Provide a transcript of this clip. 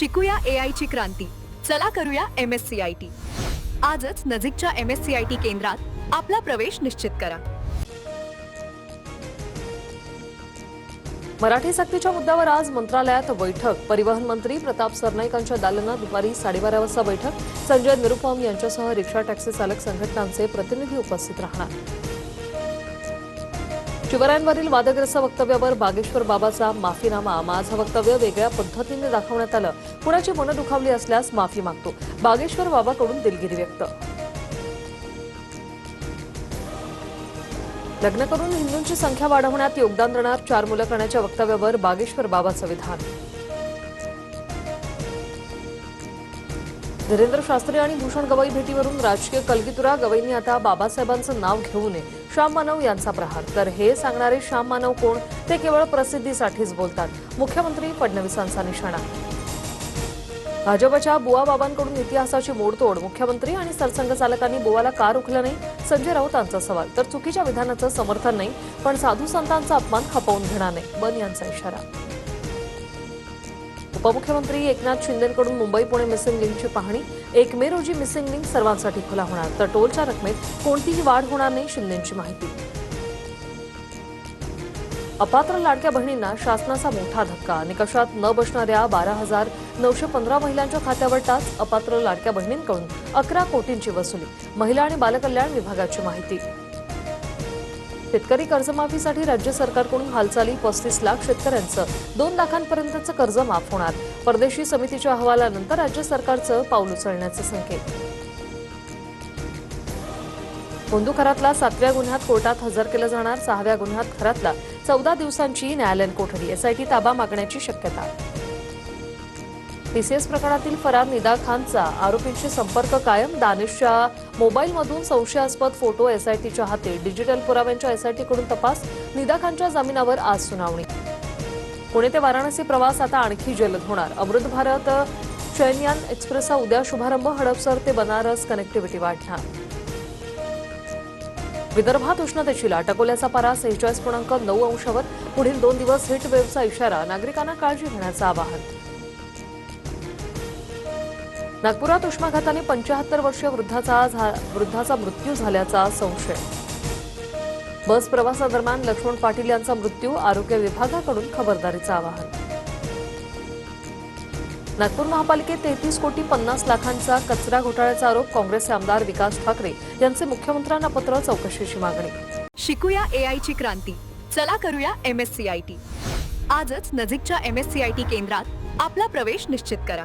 शिकूया AI ची क्रांती. चला करूया MSCIT. आजच नजीकच्या MSCIT केंद्रात आपला प्रवेश निश्चित करा. मराठी सक्तीच्या मुद्द्यावर आज मंत्रालयात बैठक. परिवहन मंत्री प्रताप सरनाईकांच्या दालनात दुपारी 12:30 वाजता बैठक. संजय निरुपम यांच्यासह रिक्षा टॅक्सी चालक संघटनांचे प्रतिनिधी उपस्थित राहणार. शिवरायांवरील वादग्रस्त वक्तव्यावर बागेश्वर बाबाचा माफीनामा. माझं वक्तव्य वेगळ्या पद्धतीने दाखवण्यात आलं. कुणाची मनं दुखावली असल्यास माफी मागतो. बागेश्वर बाबाकडून दिलगिरी व्यक्त. लग्न करून हिंदूंची संख्या वाढवण्यात योगदान देणार 4 मुलं करण्याच्या वक्तव्यावर बागेश्वर बाबाचं विधान. धीरेंद्र शास्त्री आणि भूषण गवई भेटीवरून राजकीय कलगीतुरा. गवईंनी आता बाबासाहेबांचं नाव घेऊ नये. श्याम मानव यांचा प्रहार. तर हे सांगणारे श्याम मानव कोण? ते केवळ प्रसिद्धीसाठीच बोलतात. मुख्यमंत्री फडणवीसांचा निशाणा. भाजपच्या बुवा बाबांकडून इतिहासाची मोडतोड. मुख्यमंत्री आणि सरसंघचालकांनी बुवाला का रोखलं नाही? संजय राऊतांचा सवाल. तर चुकीच्या विधानाचं समर्थन नाही, पण साधू संतांचा अपमान खपवून घेणार नाही, बन यांचा इशारा. उपमुख्यमंत्री एकनाथ शिंदेंकडून मुंबई पुणे मिसिंग लिंकची पाहणी. 1 मे रोजी मिसिंग लिंक सर्वांसाठी खुला होणार. तर टोलच्या रकमेत कोणतीही वाढ होणार नाही, शिंदेंची माहिती. अपात्र लाडक्या बहिणींना शासनाचा मोठा धक्का. निकषात न बसणाऱ्या 12,915 महिलांच्या खात्यावर टाच. अपात्र लाडक्या बहिणींकडून 11 कोटींची वसुली. महिला आणि बालकल्याण विभागाची माहिती. शेतकरी कर्जमाफीसाठी राज्य सरकारकडून हालचाली. 35 लाख शेतकऱ्यांचं 2 लाखांपर्यंतचं कर्ज माफ होणार. परदेशी समितीच्या अहवालानंतर राज्य सरकारचं पाऊल उचलण्याचे संकेत. गोंदू खरातला 7व्या गुन्ह्यात कोर्टात हजर केलं जाणार. 6व्या गुन्ह्यात खरातला 14 दिवसांची न्यायालयीन कोठडी. एसआयटी ताबा मागण्याची शक्यता. पीसीएस प्रकरणातील फरार निदा खानचा आरोपींशी संपर्क कायम. दानिशच्या मोबाईलमधून संशयास्पद फोटो एसआयटीच्या हाती. डिजिटल पुराव्यांच्या एसआयटीकडून तपास. निदा खानच्या जामिनावर आज सुनावणी. पुणे ते वाराणसी प्रवास आता आणखी जलद होणार. अमृत भारत शयनयान एक्सप्रेसचा उद्या शुभारंभ. हडपसर ते बनारस कनेक्टिव्हिटी वाढणार. विदर्भात उष्णतेची लाट. अकोल्याचा पारा 46.9 अंशावर. पुढील 2 दिवस हीट वेव्हचा इशारा. नागरिकांना काळजी घेण्याचं आवाहन. नागपुरात उष्माघाताने 75 वर्षीय वृद्धाचा मृत्यू झाल्याचा संशय. बस प्रवासादरम्यान लक्ष्मण पाटील यांचा मृत्यू. आरोग्य विभागाकडून खबरदारीचं आवाहन. नागपूर महापालिकेत 33 कोटी 50 लाखांचा कचरा घोटाळ्याचा आरोप. काँग्रेसचे आमदार विकास ठाकरे यांचे मुख्यमंत्र्यांना पत्र. चौकशीची मागणी. शिकूया AI ची क्रांती. चला करूया MSCIT. आजच नजीकच्या MSCIT केंद्रात आपला प्रवेश निश्चित करा.